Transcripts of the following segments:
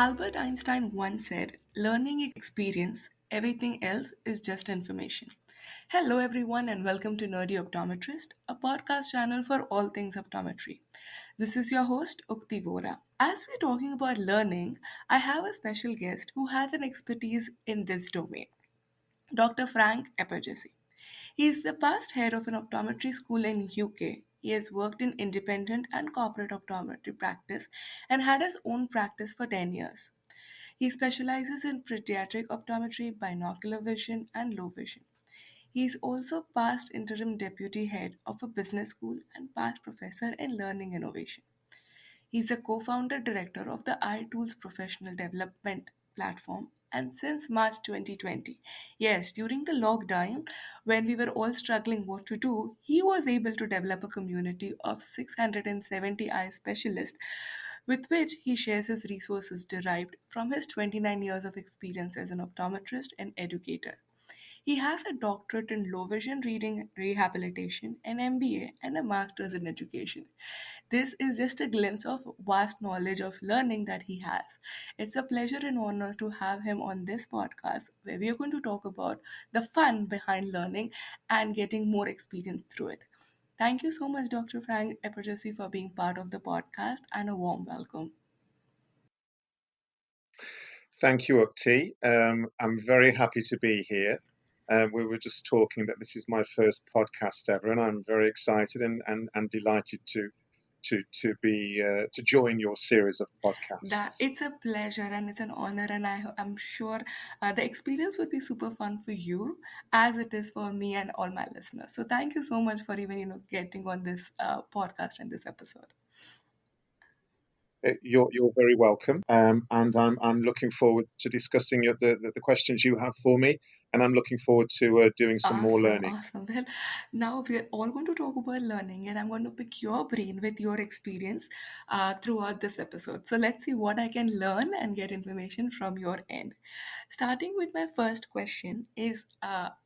Albert Einstein once said, learning experience, everything else is just information. Hello, everyone, and welcome to Nerdy Optometrist, a podcast channel for all things optometry. This is your host, Ukti Vora. As we're talking about learning, I have a special guest who has an expertise in this domain. Dr. Frank Eperjesi. He is the past head of an optometry school in UK. He has worked in independent and corporate optometry practice and had his own practice for 10 years. He specializes in pediatric optometry, binocular vision, and low vision. He is also past interim deputy head of a business school and past professor in learning innovation. He's a co-founder director of the EyeTools professional development platform. And since March 2020, yes, during the lockdown, when we were all struggling what to do, he was able to develop a community of 670 eye specialists with which he shares his resources derived from his 29 years of experience as an optometrist and educator. He has a doctorate in low vision reading rehabilitation, an MBA, and a master's in education. This is just a glimpse of vast knowledge of learning that he has. It's a pleasure and honor to have him on this podcast where we are going to talk about the fun behind learning and getting more experience through it. Thank you so much, Dr. Frank Eperjesi, for being part of the podcast and a warm welcome. Thank you, Ukti. I'm very happy to be here. We were just talking that this is my first podcast ever, and I'm very excited and delighted to join your series of That podcasts. it's a pleasure and it's an honor, and I'm sure the experience would be super fun for you as it is for me and all my listeners. So thank you so much for even getting on this podcast and this episode. You're very welcome, and I'm looking forward to discussing the questions you have for me, and I'm looking forward to doing some more Awesome, learning. awesome. Well, now we're all going to talk about learning, and I'm going to pick your brain with your experience throughout this episode. So let's see what I can learn and get information from your end. Starting with my first question is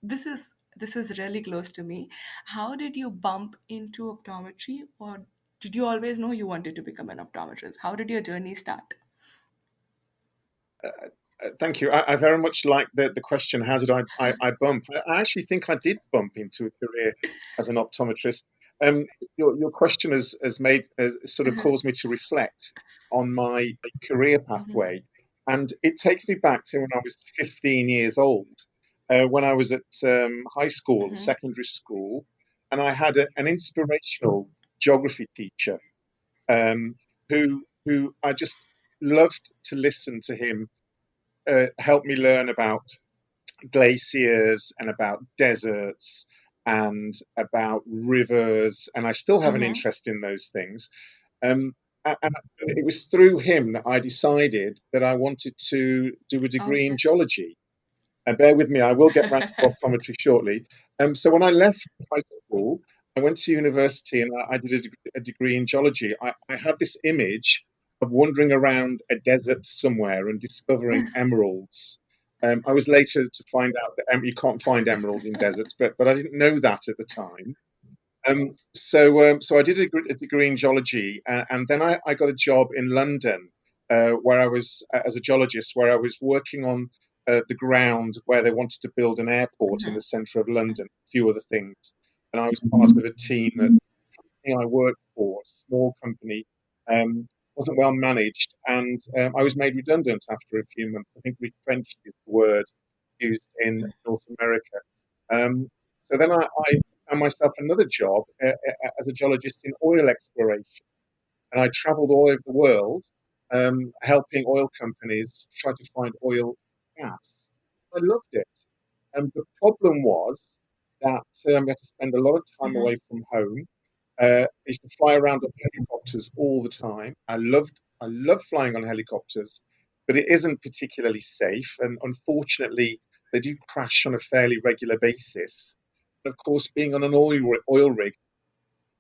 this is really close to me. How did you bump into optometry, or did you always know you wanted to become an optometrist? How did your journey start? Thank you. I very much like the question. How did I bump? I actually think I did bump into a career as an optometrist. Your question has sort of caused me to reflect on my career pathway, and it takes me back to when I was 15 years old, when I was at high school, secondary school, and I had an inspirational geography teacher who I just loved to listen to him helped me learn about glaciers and about deserts and about rivers, and I still have an Mm-hmm. interest in those things. And it was through him that I decided that I wanted to do a degree in Okay. geology. And bear with me, I will get round to optometry shortly. So when I left high school, I went to university and I did a degree in geology. I had this image of wandering around a desert somewhere and discovering emeralds. I was later to find out that you can't find emeralds in deserts, but I didn't know that at the time. So I did a degree in geology, and then I got a job in London, where I was as a geologist, where I was working on the ground where they wanted to build an airport in the centre of London, a few other things, and I was part of a team that I worked for, a small company, wasn't well managed, and I was made redundant after a few months. I think retrenched is the word used in North America. So then I found myself another job as a geologist in oil exploration, and I travelled all over the world, helping oil companies try to find oil gas. I loved it. The problem was that we had to spend a lot of time Mm-hmm. away from home. I used to fly around on helicopters all the time. I love flying on helicopters, but it isn't particularly safe, and unfortunately, they do crash on a fairly regular basis. And of course, being on an oil rig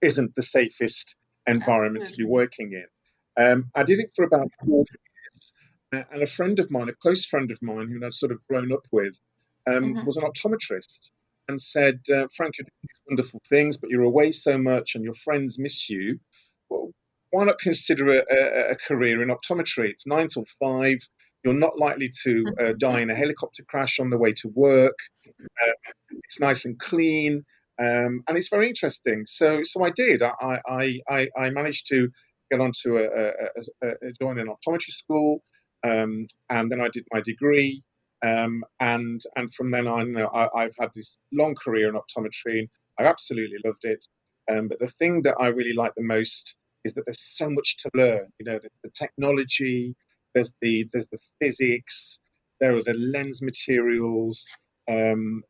isn't the safest environment to be Absolutely. working in. I did it for about 4 years, and a friend of mine, a close friend of mine, who I'd sort of grown up with, was an optometrist, and said, "Frank, you're doing these wonderful things, but you're away so much, and your friends miss you. Well, why not consider a career in optometry? It's 9 till 5. You're not likely to die in a helicopter crash on the way to work. It's nice and clean, and it's very interesting. So I did. I managed to get onto join an optometry school, and then I did my degree, and from then on, I've had this long career in optometry, and I absolutely loved it. But the thing that I really like the most is that there's so much to learn. The technology, there's the physics, there are the lens materials. Um,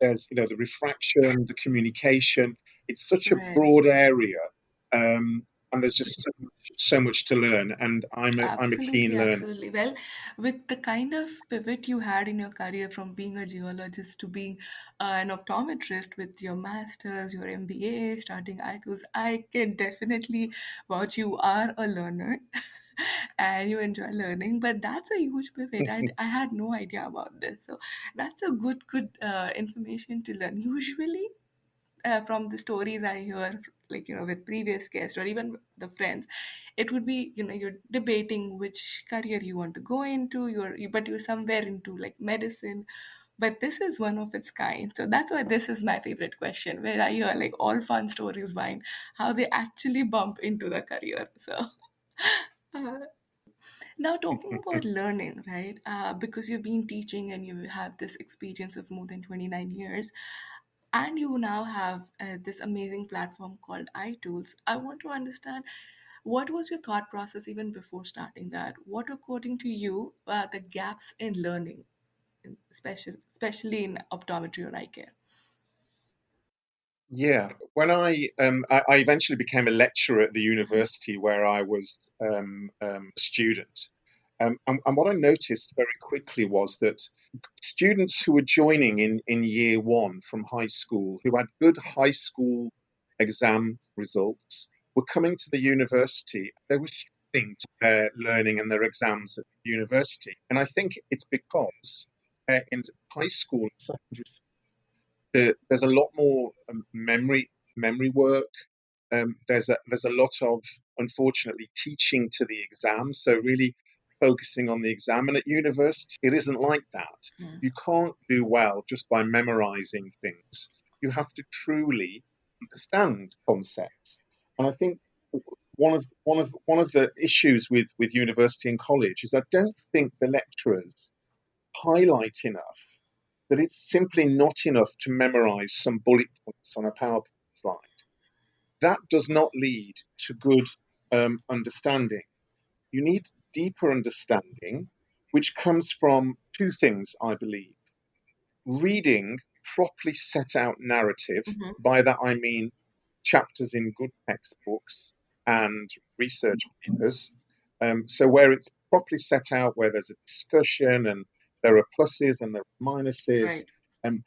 there's the refraction, the communication. It's such a Right. broad area, and there's just so much to learn. And I'm a keen Absolutely, learner. absolutely. Well, with the kind of pivot you had in your career from being a geologist to being an optometrist with your master's, your MBA, starting EyeTools, I can definitely vouch you are a learner and you enjoy learning. But that's a huge pivot. I had no idea about this. So that's a good information to learn. Usually, from the stories I hear, like, with previous guests or even the friends, it would be, you're debating which career you want to go into, but you're somewhere into like medicine. But this is one of its kind. So that's why this is my favorite question, where I hear like all fun stories behind how they actually bump into the career. So now, talking about learning, right? Because you've been teaching and you have this experience of more than 29 years, and you now have this amazing platform called iTools. I want to understand, what was your thought process even before starting that? What, according to you, are the gaps in learning, especially in optometry or eye care? Yeah, when I eventually became a lecturer at the university where I was a student, and what I noticed very quickly was that students who were joining in year one from high school, who had good high school exam results, were coming to the university. They were struggling to their learning and their exams at the university, and I think it's because in high school and secondary there's a lot more memory work. There's a lot of, unfortunately, teaching to the exam. So really focusing on the exam. And at university, it isn't like that. You can't do well just by memorizing things. You have to truly understand concepts. And I think one of the issues with university and college is I don't think the lecturers highlight enough that it's simply not enough to memorize some bullet points on a PowerPoint slide. That does not lead to good understanding. You need deeper understanding, which comes from two things, I believe. Reading properly set out narrative. By that I mean chapters in good textbooks and research papers. So where it's properly set out, where there's a discussion and there are pluses and there are minuses, Right.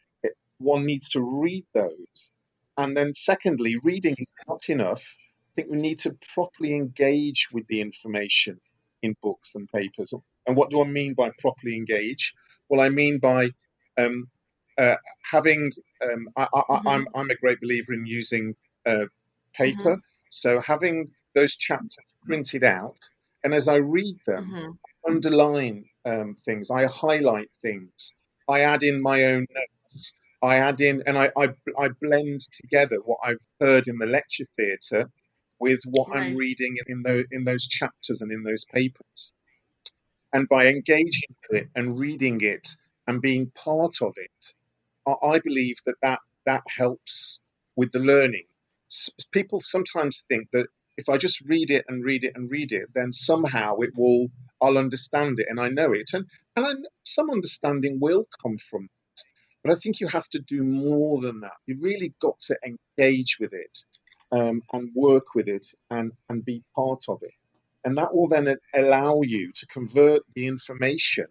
one needs to read those. And then, secondly, reading is not enough. I think we need to properly engage with the information in books and papers. And what do I mean by properly engage? Well, I mean by um, uh, having. I'm a great believer in using paper, so having those chapters printed out, and as I read them, underline things, I highlight things, I add in my own notes, I add in, and I blend together what I've heard in the lecture theatre with what I'm Right. reading in those chapters and in those papers. And by engaging with it and reading it and being part of it, I believe that helps with the learning. People sometimes think that if I just read it and read it and read it, then somehow I'll understand it and I know it, and some understanding will come from it. But I think you have to do more than that. You really got to engage with it, and work with it, and be part of it, and that will then allow you to convert the information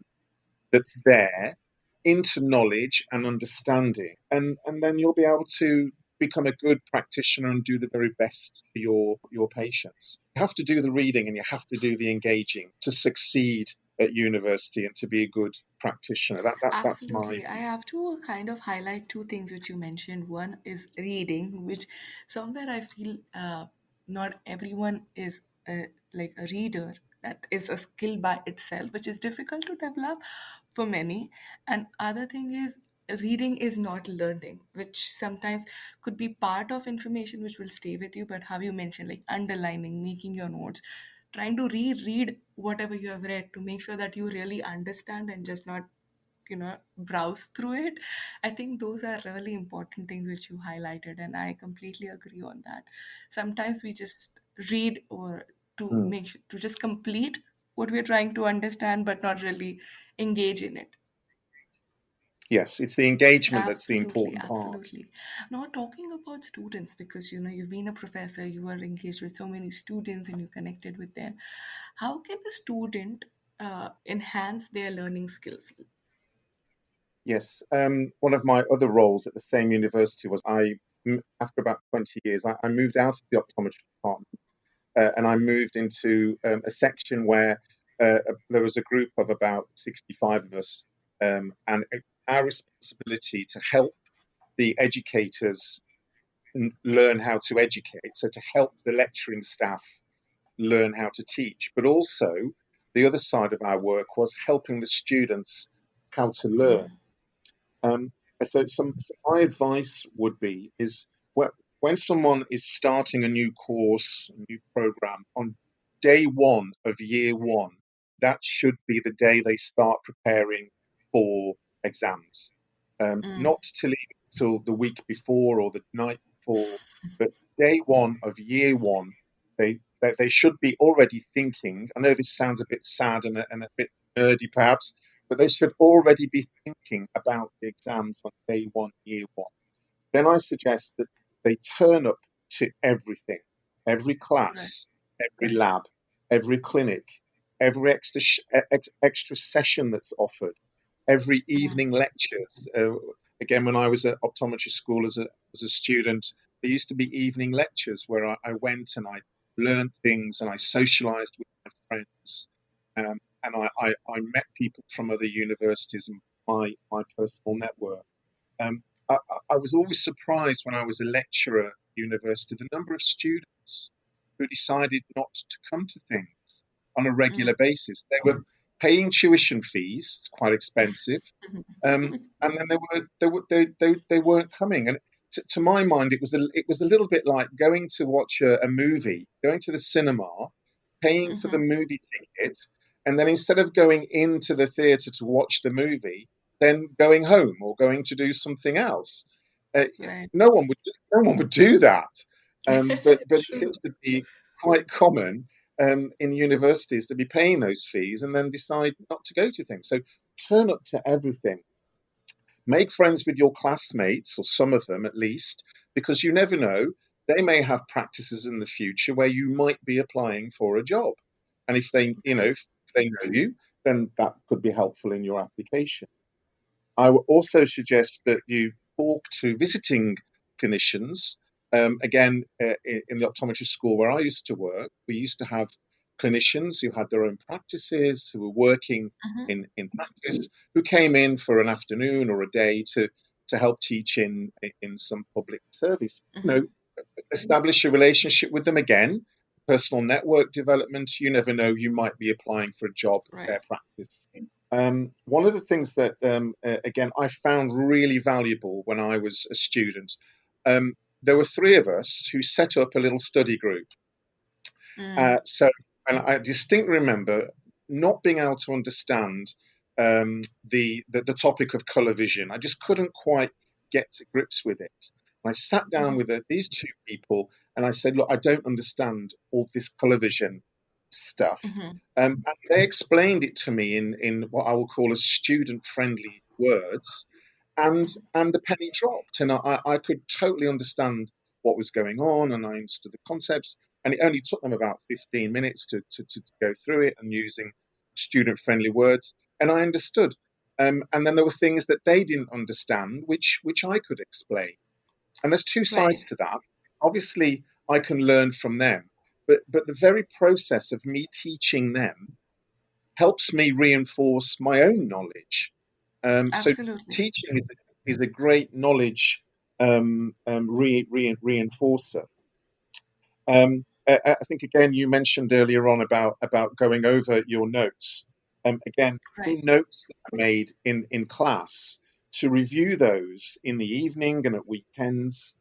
that's there into knowledge and understanding, and then you'll be able to become a good practitioner and do the very best for your patients. You have to do the reading and you have to do the engaging to succeed at university and to be a good practitioner. That's my Absolutely. I view. have to kind of highlight two things which you mentioned. One is reading, which somewhere I feel not everyone is like a reader, that is a skill by itself, which is difficult to develop for many. And other thing is, reading is not learning, which sometimes could be part of information which will stay with you. But how you mentioned, like underlining, making your notes, trying to reread whatever you have read to make sure that you really understand and just not browse through it. I think those are really important things which you highlighted, and I completely agree on that. Sometimes we just read or to Mm. make sure to just complete what we're trying to understand but not really engage in it. Yes, it's the engagement that's the Absolutely, important part. absolutely. Now, talking about students, because you've been a professor, you are engaged with so many students and you connected with them. How can a student enhance their learning skills? Yes, one of my other roles at the same university was after about 20 years, I moved out of the optometry department and I moved into a section where there was a group of about 65 of us, and our responsibility to help the educators learn how to educate, so to help the lecturing staff learn how to teach, but also the other side of our work was helping the students how to learn. Um, so my advice would be is when someone is starting a new course, a new program on day one of year one, that should be the day they start preparing for exams. Not to leave it till the week before or the night before, but day one of year one, they should be already thinking. I know this sounds a bit sad and a bit nerdy perhaps, but they should already be thinking about the exams on day one, year one. Then I suggest that they turn up to everything, every Right. class, every lab, every clinic, every extra session that's offered, every evening lectures. Again, when I was at optometry school as a student, there used to be evening lectures where I went and I learned things and I socialized with my friends. And I met people from other universities and my personal network. I was always surprised when I was a lecturer at university, the number of students who decided not to come to things on a regular basis. They were paying tuition fees, it's quite expensive, and then they weren't coming. And to my mind, it was a little bit like going to watch a movie, going to the cinema, paying for the movie ticket, and then instead of going into the theatre to watch the movie, then going home or going to do something else. Uh, Right. no one would do that. But it True. seems to be quite common in universities to be paying those fees and then decide not to go to things. So turn up to everything. Make friends with your classmates, or some of them at least, because you never know. They may have practices in the future where you might be applying for a job. And if Right. if they know you, then that could be helpful in your application. I would also suggest that you talk to visiting clinicians. Again, in the optometry school where I used to work, we used to have clinicians who had their own practices, who were working in practice, who came in for an afternoon or a day to help teach in some public service. Establish a relationship with them again. Personal network development. You never know, you might be applying for a job at Right. their practice. One of the things that, again, I found really valuable when I was a student, there were three of us who set up a little study group. So, and I distinctly remember not being able to understand the topic of color vision. I just couldn't quite get to grips with it. And I sat down with these two people and I said, "Look, I don't understand all this color vision stuff." And they explained it to me in what I will call a student-friendly words, and the penny dropped, and I could totally understand what was going on, and I understood the concepts. And it only took them about 15 minutes to go through it and using student-friendly words, and I understood. And then there were things that they didn't understand, which I could explain. And there's two Right. sides to that. Obviously, I can learn from them, but the very process of me teaching them helps me reinforce my own knowledge. So Absolutely. teaching is a great knowledge reinforcer. I think again you mentioned earlier on about going over your notes. Again, Right. any notes that are made in class, to review those in the evening and at weekends,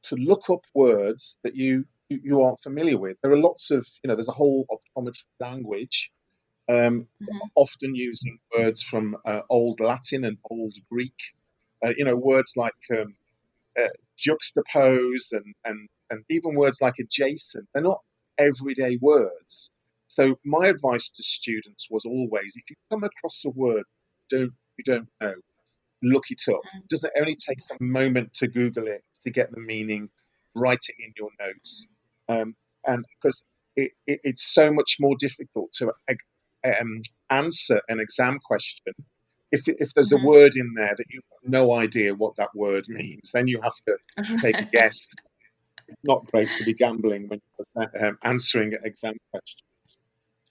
to look up words that you aren't familiar with. There are lots of, there's a whole optometry language, often using words from Old Latin and Old Greek. Words like uh, juxtapose and even words like adjacent. They're not everyday words. So my advice to students was always, if you come across a word you don't know, look it up. Does it only takes a moment to Google it to get the meaning, write it in your notes, and because it's so much more difficult to um, answer an exam question if there's a word in there that you have no idea what that word means, then you have to take a Right. guess. It's not great to be gambling when you're answering exam questions.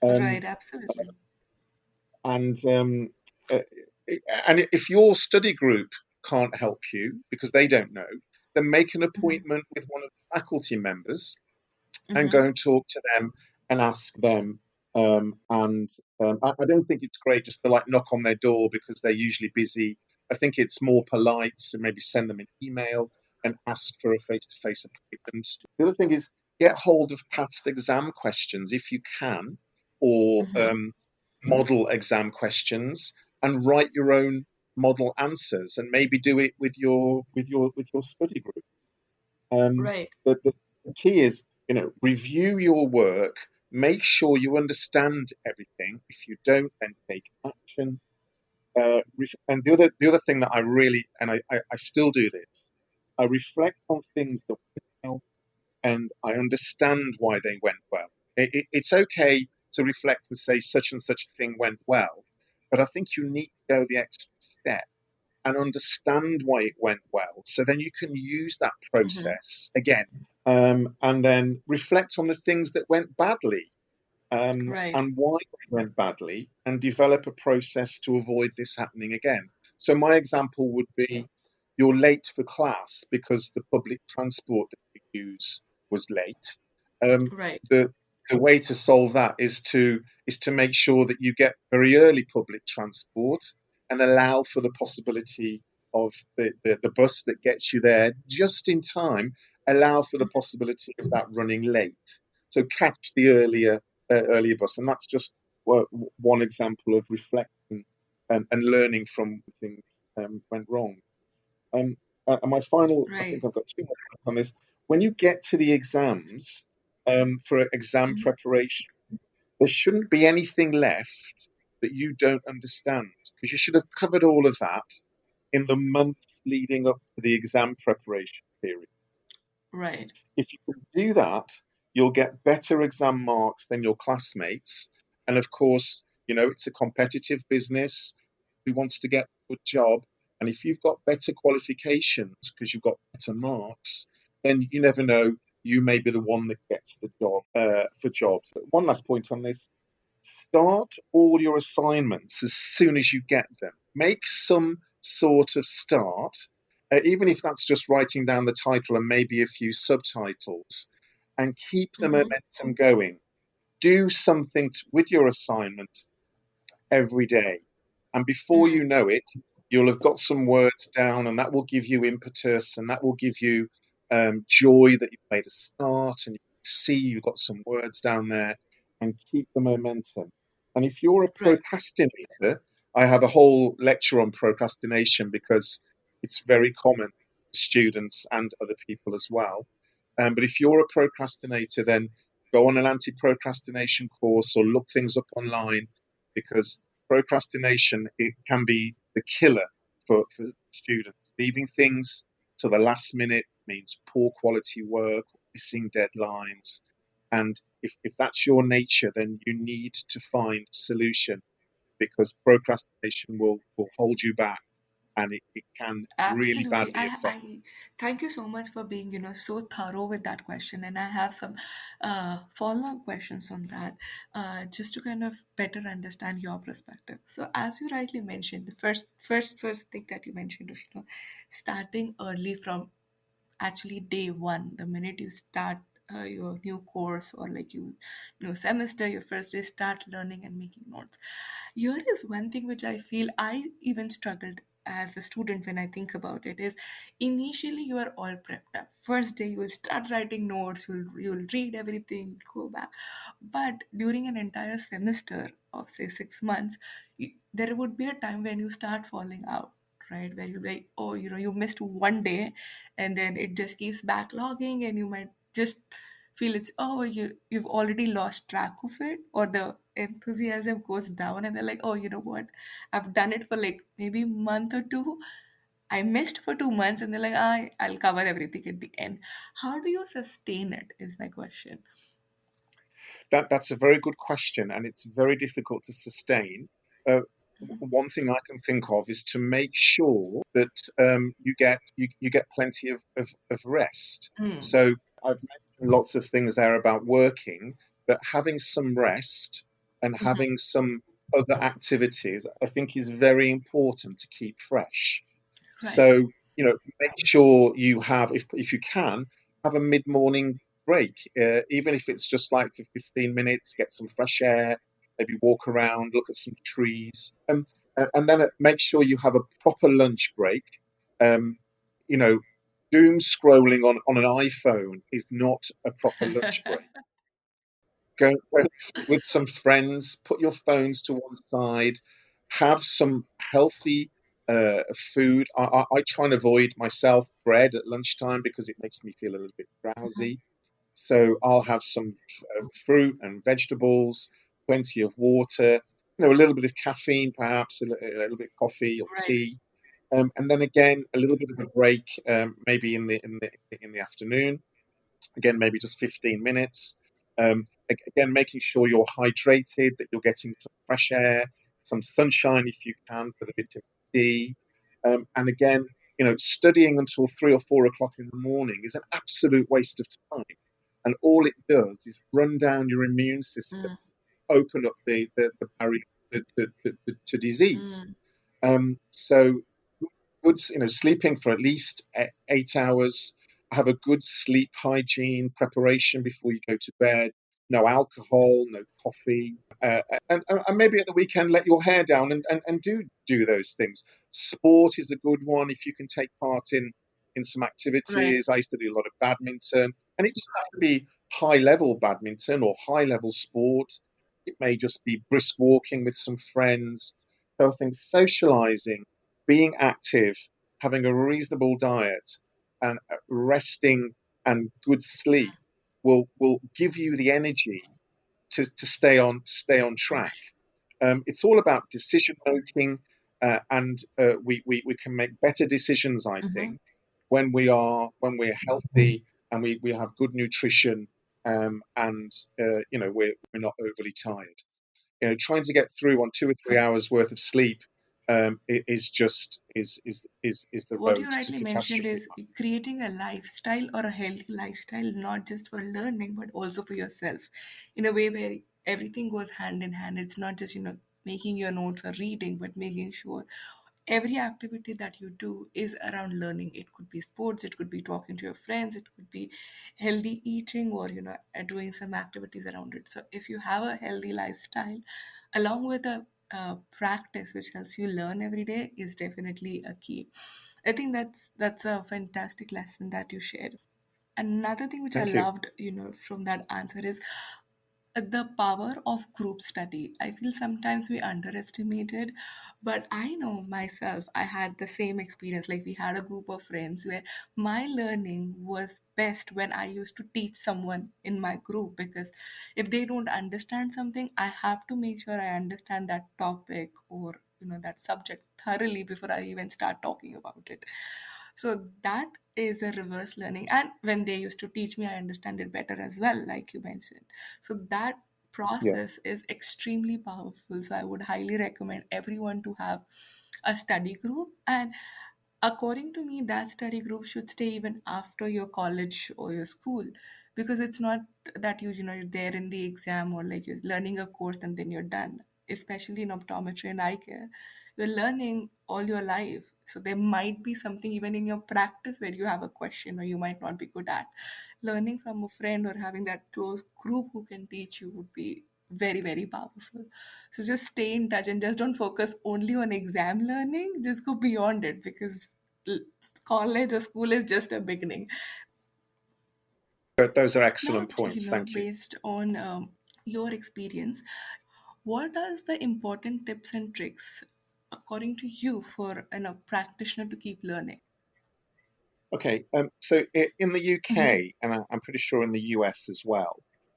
Um, Right, absolutely. and uh, and if your study group can't help you because they don't know, then make an appointment with one of the faculty members and go and talk to them and ask them. And I don't think it's great just to like knock on their door because they're usually busy. I think it's more polite to maybe send them an email and ask for a face-to-face appointment. The other thing is get hold of past exam questions if you can, or model exam questions, and write your own model answers, and maybe do it with your study group. Um, Right. the key is, review your work, make sure you understand everything. If you don't, then take action. And the other thing that I really, and I still do this, I reflect on things that went well, and I understand why they went well. It's okay to reflect and say such and such a thing went well, but I think you need to go the extra step and understand why it went well. So then you can use that process again, and then reflect on the things that went badly, Right. and why they went badly, and develop a process to avoid this happening again. So my example would be you're late for class because the public transport that you use was late. Right. The way to solve that is to make sure that you get very early public transport and allow for the possibility of the bus that gets you there just in time, allow for the possibility of that running late. So catch the earlier bus, and that's just one example of reflecting and learning from things went wrong. Um, and my final, I Right. think I've got two more points on this. When you get to the exams, for exam preparation, there shouldn't be anything left that you don't understand because you should have covered all of that in the months leading up to the exam preparation period. Right. If you can do that, you'll get better exam marks than your classmates. And of course, it's a competitive business. Who wants to get a good job? And if you've got better qualifications because you've got better marks, then you never know. You may be the one that gets the job for jobs. One last point on this: start all your assignments as soon as you get them. Make some sort of start, even if that's just writing down the title and maybe a few subtitles, and keep the momentum going. Do something with your assignment every day. And before you know it, you'll have got some words down, and that will give you impetus, and that will give you joy that you've made a start, and you see you've got some words down there, and keep the momentum. And if you're a Right. procrastinator, I have a whole lecture on procrastination because it's very common for students and other people as well. But if you're a procrastinator, then go on an anti procrastination course or look things up online because procrastination, it can be the killer for students. Leaving things to the last minute means poor quality work, missing deadlines. And if that's your nature, then you need to find a solution because procrastination will hold you back and it can really Absolutely. badly affect. I thank you so much for being, so thorough with that question. And I have some follow-up questions on that, just to kind of better understand your perspective. So as you rightly mentioned, the first thing that you mentioned of, starting early from actually day one, the minute you start your new course, or like new semester, your first day, start learning and making notes. Here is one thing which I feel I even struggled as a student when I think about it is, initially you are all prepped up. First day you will start writing notes, you'll read everything, go back. But during an entire semester of say 6 months, there would be a time when you start falling out, right? Where you're like, oh, you missed one day, and then it just keeps backlogging, and you might just feel it's, oh, you've already lost track of it, or the enthusiasm goes down, and they're like, oh, you know what, I've done it for like maybe month or two, I missed for 2 months, and they're like, I'll cover everything at the end. How do you sustain it is my question. That's a very good question, and it's very difficult to sustain. Uh, One thing I can think of is to make sure that you get plenty of rest. Mm. So I've mentioned lots of things there about working, but having some rest and having some other activities, I think, is very important to keep fresh. Right. So, make sure you have, if you can, have a mid-morning break, even if it's just like for 15 minutes, get some fresh air, maybe walk around, look at some trees, and then make sure you have a proper lunch break. Um, you know, doom scrolling on an iPhone is not a proper lunch break. Go and sit with some friends, put your phones to one side, have some healthy food. I try and avoid myself bread at lunchtime because it makes me feel a little bit drowsy. So I'll have some fruit and vegetables, plenty of water, a little bit of caffeine, perhaps a little bit of coffee or Right. tea, and then again a little bit of a break, maybe in the afternoon. Again, maybe just 15 minutes. Again, making sure you're hydrated, that you're getting some fresh air, some sunshine if you can for the vitamin D. And again, studying until 3 or 4 o'clock in the morning is an absolute waste of time. And all it does is run down your immune system, Mm. open up the barrier to disease. Mm. So good, sleeping for at least 8 hours. Have a good sleep hygiene preparation before you go to bed. No alcohol, no coffee, and maybe at the weekend let your hair down and do those things. Sport is a good one if you can take part in some Right. activities. I used to do a lot of badminton, and it doesn't have to be high level badminton or high level sport. It may just be brisk walking with some friends. So I think socializing, being active, having a reasonable diet, and resting and good sleep will give you the energy to stay on track. It's all about decision making, and we can make better decisions, I Mm-hmm. think, when we're healthy and we have good nutrition, and we're not overly tired. Trying to get through on 2 or 3 hours worth of sleep, is just is the What you road to rightly mentioned catastrophe. is creating a lifestyle or a healthy lifestyle, not just for learning, but also for yourself, in a way where everything goes hand in hand. It's not just, making your notes or reading, but making sure every activity that you do is around learning. It could be sports, it could be talking to your friends, it could be healthy eating, or, doing some activities around it. So if you have a healthy lifestyle, along with a practice which helps you learn every day, is definitely a key. I think that's a fantastic lesson that you shared. Another thing which I Thank you. loved, from that answer is the power of group study. I feel sometimes we underestimate it, but I know myself, I had the same experience. Like, we had a group of friends where my learning was best when I used to teach someone in my group, because if they don't understand something, I have to make sure I understand that topic, or that subject thoroughly before I even start talking about it. So that is a reverse learning. And when they used to teach me, I understand it better as well, like you mentioned. So that Yes. process is extremely powerful. So I would highly recommend everyone to have a study group. And according to me, that study group should stay even after your college or your school, because it's not that you're there in the exam, or like you're learning a course and then you're done. Especially in optometry and eye care, you're learning all your life. So there might be something even in your practice where you have a question or you might not be good at. Learning from a friend or having that close group who can teach you would be very, very powerful. So just stay in touch and just don't focus only on exam learning. Just go beyond it, because l- college or school is just a beginning. But those are Now, excellent points. Thank you. based on your experience, what are the important tips and tricks according to you for a practitioner to keep learning? Okay, so in the Hmm. UK, and I'm pretty sure in the US as well,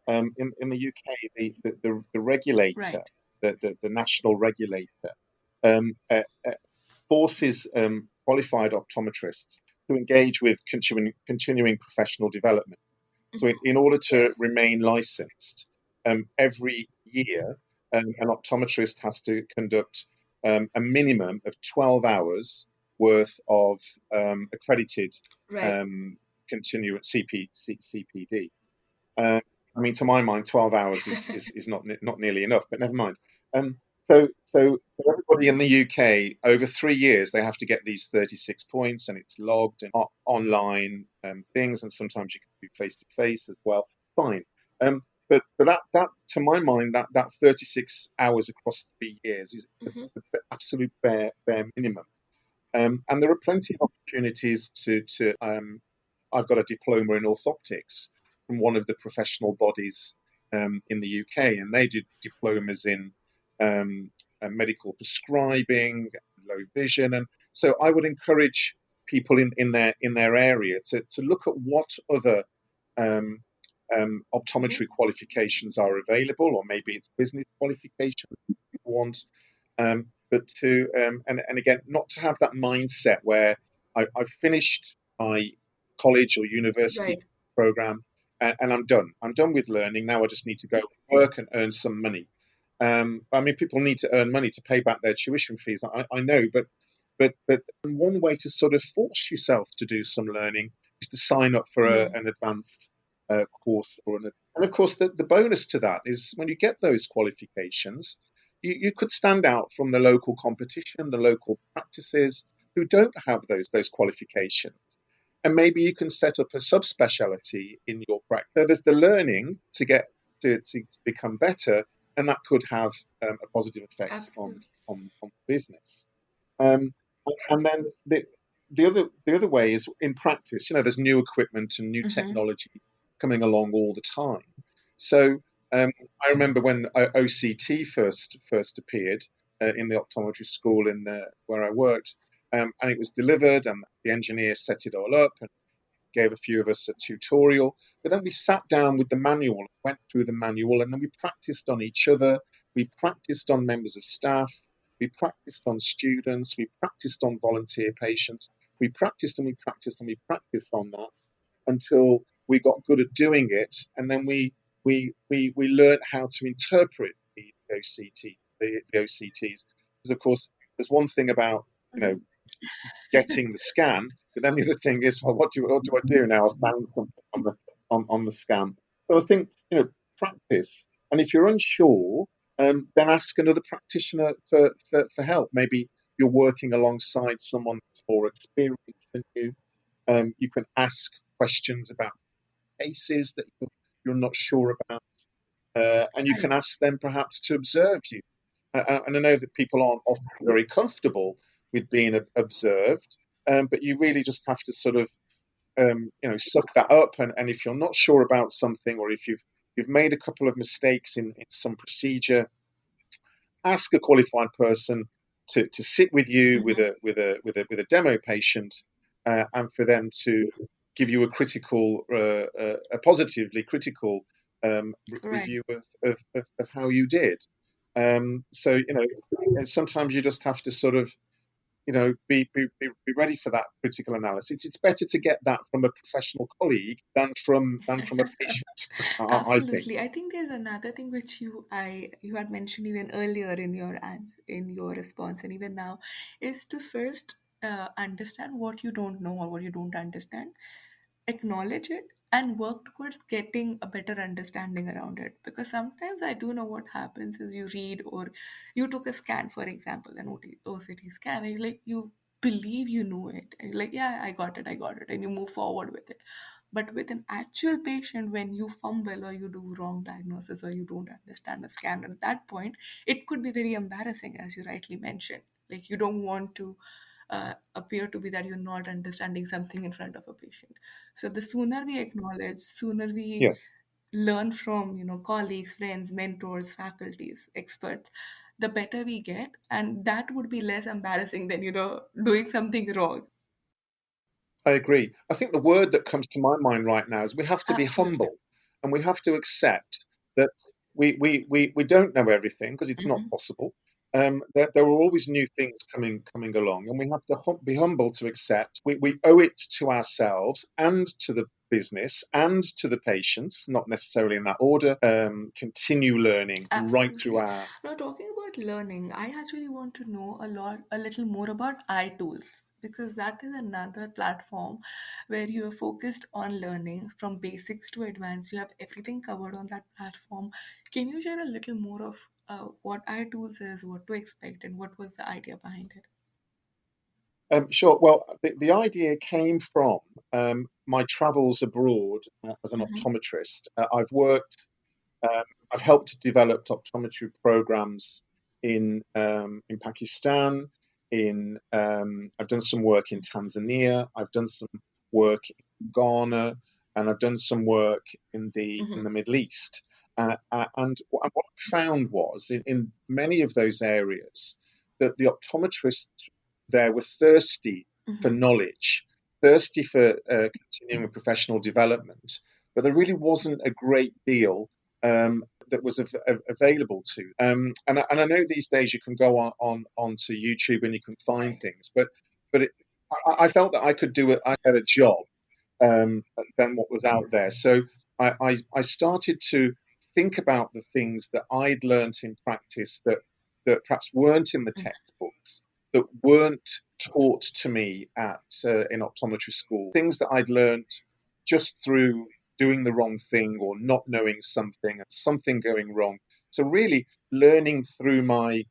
in the UK, the regulator, Right. the national regulator, um, uh, uh, forces qualified optometrists to engage with continuing professional development. So, in order to Yes. remain licensed, every year, an optometrist has to conduct a minimum of 12 hours worth of accredited Right. um, continuous CPD. Uh, I mean, to my mind, 12 hours is not nearly enough, but never mind. So everybody in the UK, over 3 years, they have to get these 36 points, and it's logged and online things, and sometimes you can do face to face as well. Fine. But that to my mind, that 36 hours across 3 years is the absolute bare minimum. And there are plenty of opportunities to. I've got a diploma in orthoptics from one of the professional bodies in the UK, and they do diplomas in um, medical prescribing, low vision, and so I would encourage people in their area to look at what other um, optometry qualifications are available, or maybe it's business qualifications people want. But to and again, not to have that mindset where I've finished my college or university Right. program and I'm done. I'm done with learning. Now I just need to go work and earn some money. I mean, people need to earn money to pay back their tuition fees. I know, but one way to sort of force yourself to do some learning is to sign up for an advanced course and of course the bonus to that is when you get those qualifications, you could stand out from the local competition, the local practices who don't have those qualifications. And maybe you can set up a subspecialty in your practice. So there's the learning to get to become better, and that could have a positive effect Absolutely. on business. Um, and then the other way is in practice. You know, there's new equipment and new technology coming along all the time. So I remember when OCT first appeared in the optometry school where I worked, and it was delivered, and the engineer set it all up and gave a few of us a tutorial. But then we sat down with the manual, went through the manual, and then we practiced on each other. We practiced on members of staff. We practiced on students. We practiced on volunteer patients. We practiced and we practiced and we practiced on that until we got good at doing it, and then we learned how to interpret the OCTs. Because of course, there's one thing about you know getting the scan. But then the other thing is, well, what do I do now? I found something on the scan. So I think practice, and if you're unsure, then ask another practitioner for help. Maybe you're working alongside someone that's more experienced than you. You can ask questions about cases that you're not sure about, and you can Right. ask them perhaps to observe you. And I know that people aren't often very comfortable with being observed, but you really just have to sort of suck that up. And if you're not sure about something, or if you've made a couple of mistakes in some procedure, ask a qualified person to sit with you with a demo patient, and for them to give you a positively critical Right. review of how you did. So sometimes you just have to sort of be ready for that critical analysis. It's better to get that from a professional colleague than from a patient. I think. Absolutely. I think there's another thing which you had mentioned even earlier in your in your response, and even now, is to first understand what you don't know or what you don't understand, acknowledge it, and work towards getting a better understanding around it. Because sometimes I do know what happens is you read, or you took a scan, for example, an OCT scan, and you believe you know it. And you're like, yeah, I got it, and you move forward with it. But with an actual patient, when you fumble or you do wrong diagnosis or you don't understand the scan at that point, it could be very embarrassing, as you rightly mentioned. Like you don't want to appear to be that you're not understanding something in front of a patient. So the sooner we acknowledge, sooner we Yes, learn from colleagues, friends, mentors, faculties, experts, the better we get, and that would be less embarrassing than doing something wrong. I agree. I think the word that comes to my mind right now is we have to be Absolutely. humble and we have to accept that we don't know everything because it's not Hmm. possible. There are always new things coming along, and we have to be humble to accept we owe it to ourselves and to the business and to the patients, not necessarily in that order. Continue learning right through Absolutely. our. Now, talking about learning, I actually want to know a little more about iTools, because that is another platform where you are focused on learning from basics to advanced. You have everything covered on that platform. Can you share a little more of what iTools is, what to expect, and what was the idea behind it? Sure. Well, the idea came from my travels abroad as an Mm-hmm. optometrist. Um, I've helped develop optometry programs in Pakistan. I've done some work in Tanzania. I've done some work in Ghana, and I've done some work in Mm-hmm. the Middle East. And what I found was in many of those areas that the optometrists there were thirsty for Mm-hmm. knowledge, thirsty for continuing professional development, but there really wasn't a great deal that was available to. And I know these days you can go on onto YouTube and you can find Right. things, but I felt that I could do it. I had a job than what was out there. So I started to think about the things that I'd learnt in practice that perhaps weren't in the textbooks, that weren't taught to me at in optometry school, things that I'd learnt just through doing the wrong thing or not knowing something and something going wrong. So really learning through my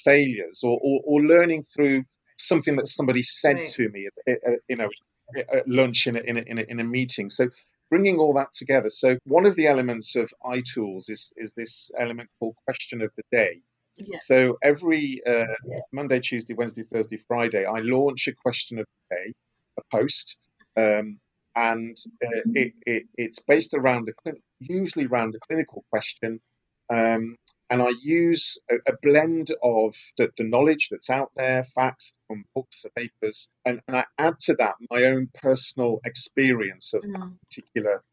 failures or learning through something that somebody said Right. to me, at lunch in a meeting. So bringing all that together. So one of the elements of iTools is this element called question of the day. Yes. So every Monday, Tuesday, Wednesday, Thursday, Friday, I launch a question of the day, a post, um, and it's based around usually around a clinical question, um, and I use a blend of the knowledge that's out there, facts from books and papers, and I add to that my own personal experience of that Mm-hmm. particular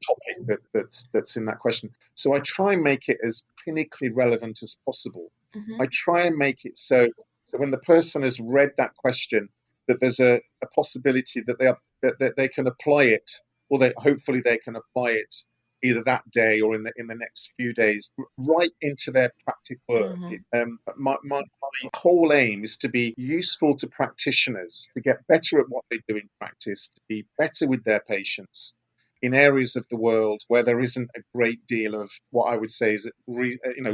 topic that's in that question. So I try and make it as clinically relevant as possible. I try and make it so when the person has read that question, that there's a possibility that they can apply it, or they hopefully they can apply it either that day or in the next few days, right into their practice work. Mm-hmm. My whole aim is to be useful to practitioners, to get better at what they do in practice, to be better with their patients in areas of the world where there isn't a great deal of what I would say is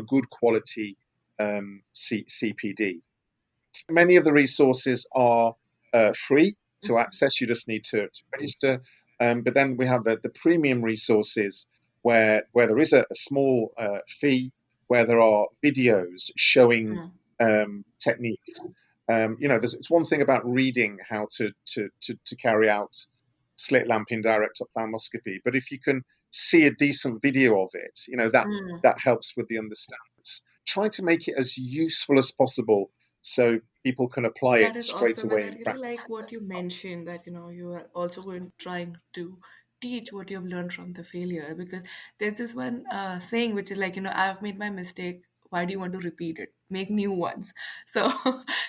good quality CPD. Many of the resources are free to access. You just need to register. But then we have the premium resources where there is a small fee, where there are videos showing techniques. It's one thing about reading how to carry out slit lamp indirect ophthalmoscopy, but if you can see a decent video of it, that helps with the understanding. Try to make it as useful as possible so people can apply it That is straight awesome, and away I in really practice. like what you mentioned, that you are also going trying to teach what you've learned from the failure, because there's this one saying which is like, I've made my mistake. Why do you want to repeat it? Make new ones. So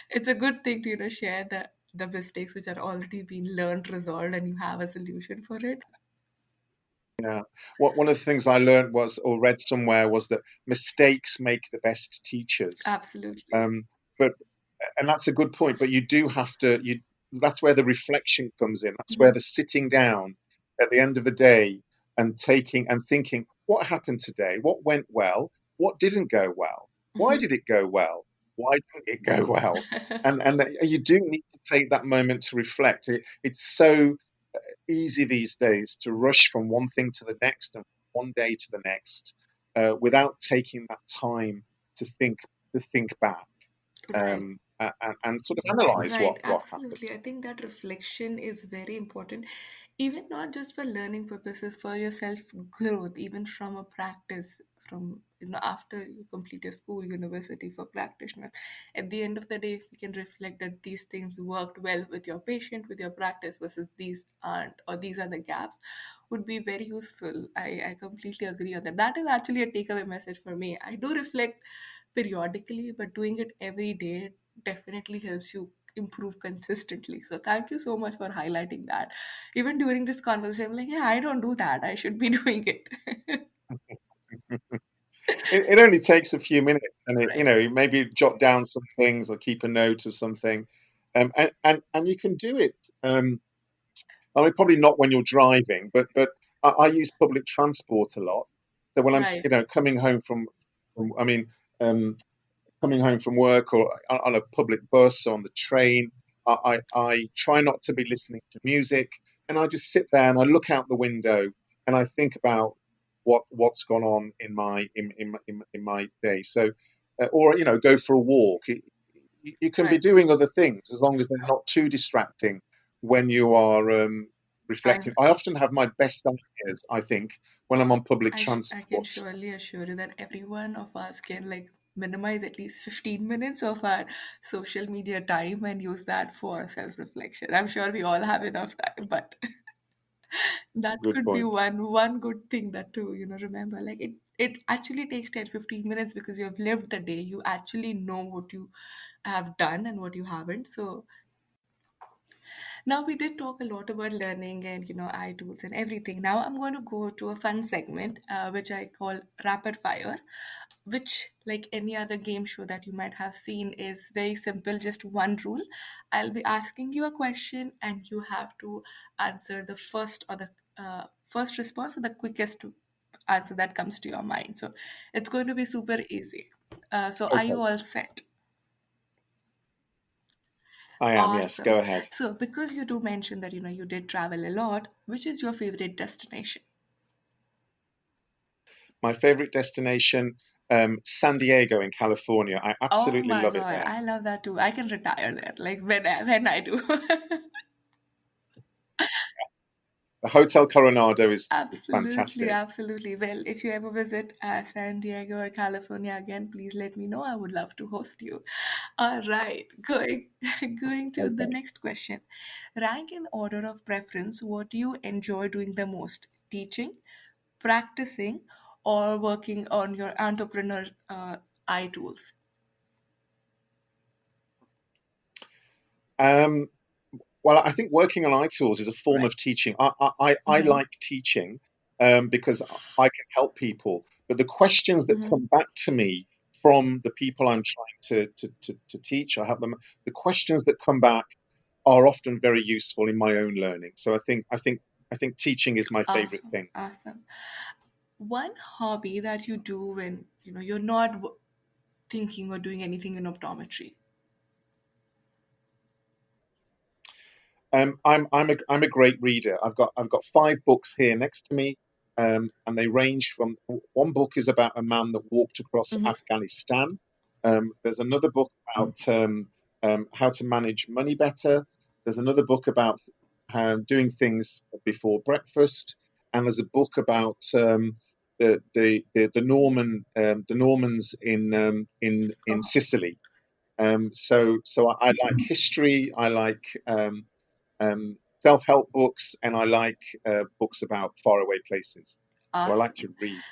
it's a good thing to share the mistakes which are already been learned, resolved, and you have a solution for it. Yeah. One of the things I learned was or read somewhere was that mistakes make the best teachers. Absolutely. Um, but and that's a good point. But you do have to. That's where the reflection comes in. That's where Mhm. the sitting down at the end of the day and taking and thinking what happened today, what went well, what didn't go well, why Mhm. did it go well, Why didn't it go well? And you do need to take that moment to reflect. It's so easy these days to rush from one thing to the next and one day to the next without taking that time to think back Right. and sort of analyze Right, what happened. absolutely. I think that reflection is very important, even not just for learning purposes, for your self growth, even from a practice, from after you complete your school, university for practitioners. At the end of the day, if you can reflect that these things worked well with your patient, with your practice, versus these aren't, or these are the gaps, would be very useful. I completely agree on that. That is actually a takeaway message for me. I do reflect periodically, but doing it every day definitely helps you improve consistently. So thank you so much for highlighting that. Even during this conversation, I'm like, yeah, I don't do that. I should be doing it. It only takes a few minutes, and Right. you maybe jot down some things or keep a note of something, and you can do it. I mean, probably not when you're driving, but I use public transport a lot. So when I'm, Right. coming home from I mean, um, coming home from work or on a public bus or on the train, I try not to be listening to music, and I just sit there and I look out the window and I think about what's gone on in my day. So, or go for a walk. You can be Right. doing other things as long as they're not too distracting when you are reflecting. And I often have my best ideas, I think, when I'm on public I can transport. surely assure you that every one of us can like minimize at least 15 minutes of our social media time and use that for self reflection. I'm sure we all have enough time, but that Good could be point. one good thing that to remember, like it actually takes 10-15 minutes because you have lived the day, you actually know what you have done and what you haven't. So now we did talk a lot about learning and iTools and everything. Now I'm going to go to a fun segment, which I call rapid fire, which, like any other game show that you might have seen, is very simple. Just one rule: I'll be asking you a question, and you have to answer the first or the first response or the quickest answer that comes to your mind. So it's going to be super easy. So are you Okay, all set? I am. Yes, go Awesome. ahead. So, because you do mention that you did travel a lot, which is your favorite destination? My favorite destination, San Diego in California. I Oh absolutely my love it god, there. I love that too. I can retire there, like when I do. The Hotel Coronado is Absolutely, fantastic. absolutely. Well, if you ever visit San Diego or California again, please let me know. I would love to host you. All right, going going to the Okay. next question. Rank in order of preference. What do you enjoy doing the most? Teaching, practicing, or working on your entrepreneur eye tools? Um, well, I think working on iTools is a form Right. of teaching. I Mm-hmm. like teaching because I can help people. But the questions that Mm-hmm. come back to me from the people I'm trying to teach, I help them. The questions that come back are often very useful in my own learning. So I think teaching is my favorite Awesome. thing. Awesome. One hobby that you do when you're not thinking or doing anything in optometry. I'm a great reader. I've got 5 books here next to me, and they range from one book is about a man that walked across Mm-hmm. Afghanistan. There's another book about how to manage money better. There's another book about doing things before breakfast, and there's a book about the Normans in Sicily. So I like history. I like self-help books, and I like books about faraway places. So I like to Awesome. read.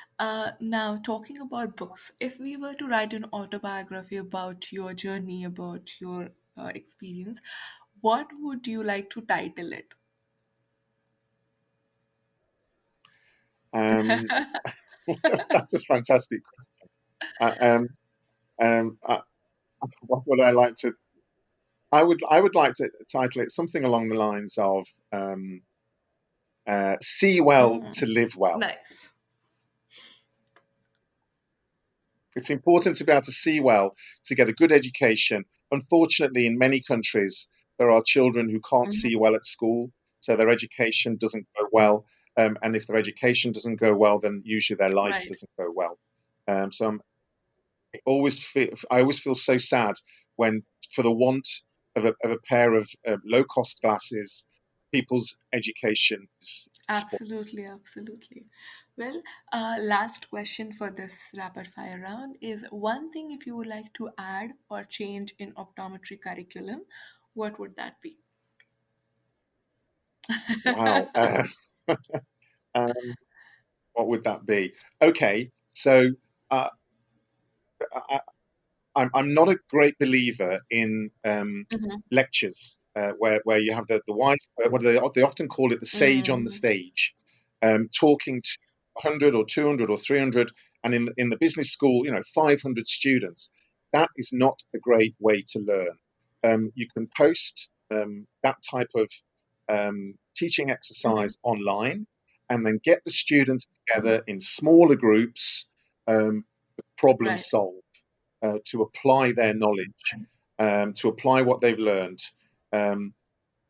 Now, talking about books, if we were to write an autobiography about your journey, about your experience, what would you like to title it? Um, that's a fantastic question. Uh, um, uh, what would I like to? I would like to title it something along the lines of "See well to live well." Nice. It's important to be able to see well, to get a good education. Unfortunately, in many countries, there are children who can't Mhm. see well at school, so their education doesn't go well. And if their education doesn't go well, then usually their life Right. doesn't go well. So I always feel so sad when, for the want of a pair of low cost glasses, people's education is spoiled. Absolutely, absolutely. Well, last question for this rapid fire round is one thing if you would like to add or change in optometry curriculum, what would that be? Wow. Um, what would that be? Okay, so uh, I, I'm not a great believer in Mhm. lectures where you have the wise, what do they often call it, the sage on the Mm, stage, talking to 100 or 200 or 300, and in the business school, 500 students. That is not a great way to learn. You can post that type of teaching mhm. exercise online, and then get the students together in smaller groups, problem Right. solve to apply their knowledge, to apply what they've learned. Um,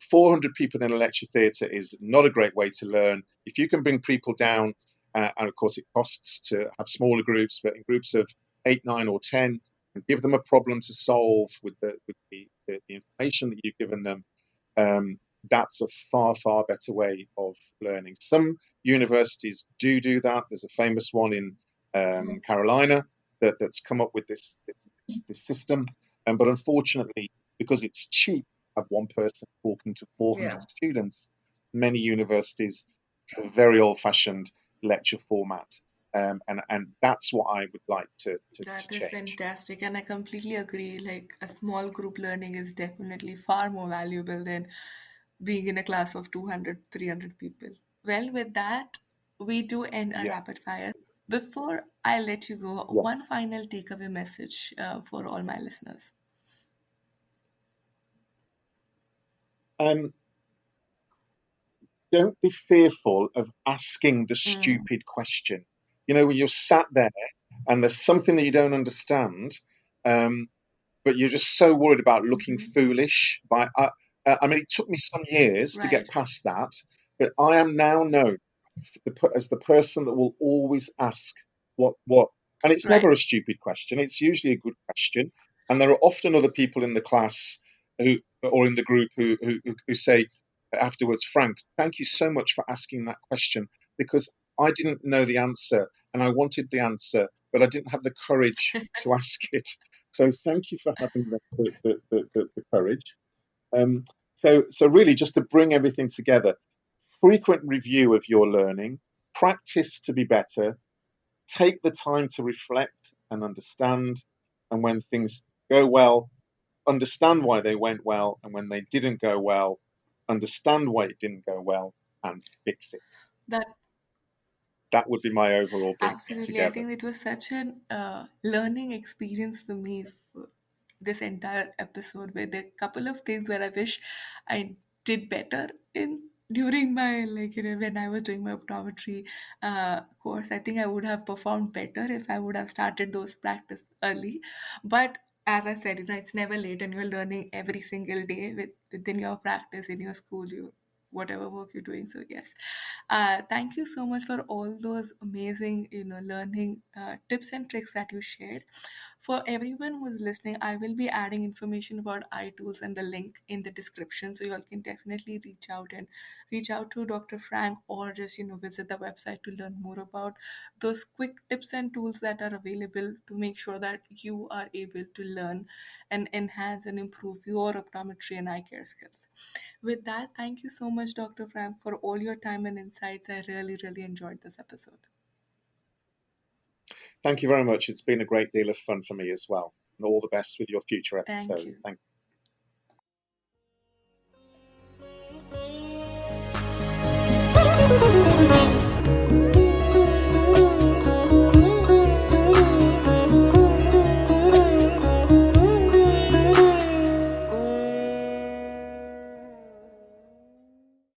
400 people in a lecture theatre is not a great way to learn. If you can bring people down, and of course it costs to have smaller groups, but in groups of 8, 9, or 10, and give them a problem to solve with the information that you've given them, that's a far, far better way of learning. Some universities do that. There's a famous one in Carolina that's come up with this system. But unfortunately, because it's cheap to have one person talking to 400 Yeah. students, many universities have a very old-fashioned lecture format. And that's what I would like to That is change. fantastic, and I completely agree. Like, a small group learning is definitely far more valuable than being in a class of 200, 300 people. Well, with that, we do end our Yeah, rapid fire. Before I let you go, one yes. final takeaway message for all my listeners. Um, don't be fearful of asking the Mm, stupid question. When you're sat there and there's something that you don't understand, um, but you're just so worried about looking foolish. I mean, it took me some years to get right, past that, but I am now known as the person that will always ask what, and it's right. never a stupid question. It's usually a good question, and there are often other people in the class who or in the group who say afterwards, Frank, thank you so much for asking that question because I didn't know the answer and I wanted the answer, but I didn't have the courage to ask it. So thank you for having the courage. So really, just to bring everything together, frequent review of your learning, practice to be better, take the time to reflect and understand, and when things go well, understand why they went well, and when they didn't go well, understand why it didn't go well and fix it. That That would be my overall bringing it Absolutely. I together. think it was such an learning experience for me for this entire episode where there are a couple of things where I wish I did better in during my, like, when I was doing my optometry course. I think I would have performed better if I would have started those practice early. But as I said, it's never late and you're learning every single day within your practice in your school, whatever work you're doing. So yes, thank you so much for all those amazing, learning tips and tricks that you shared. For everyone who is listening, I will be adding information about iTools and the link in the description, so you all can definitely reach out to Dr. Frank, or just visit the website to learn more about those quick tips and tools that are available to make sure that you are able to learn and enhance and improve your optometry and eye care skills. With that, thank you so much, Dr. Frank, for all your time and insights. I really, really enjoyed this episode. Thank you very much. It's been a great deal of fun for me as well. And all the best with your future Thank episodes. you. Thank you.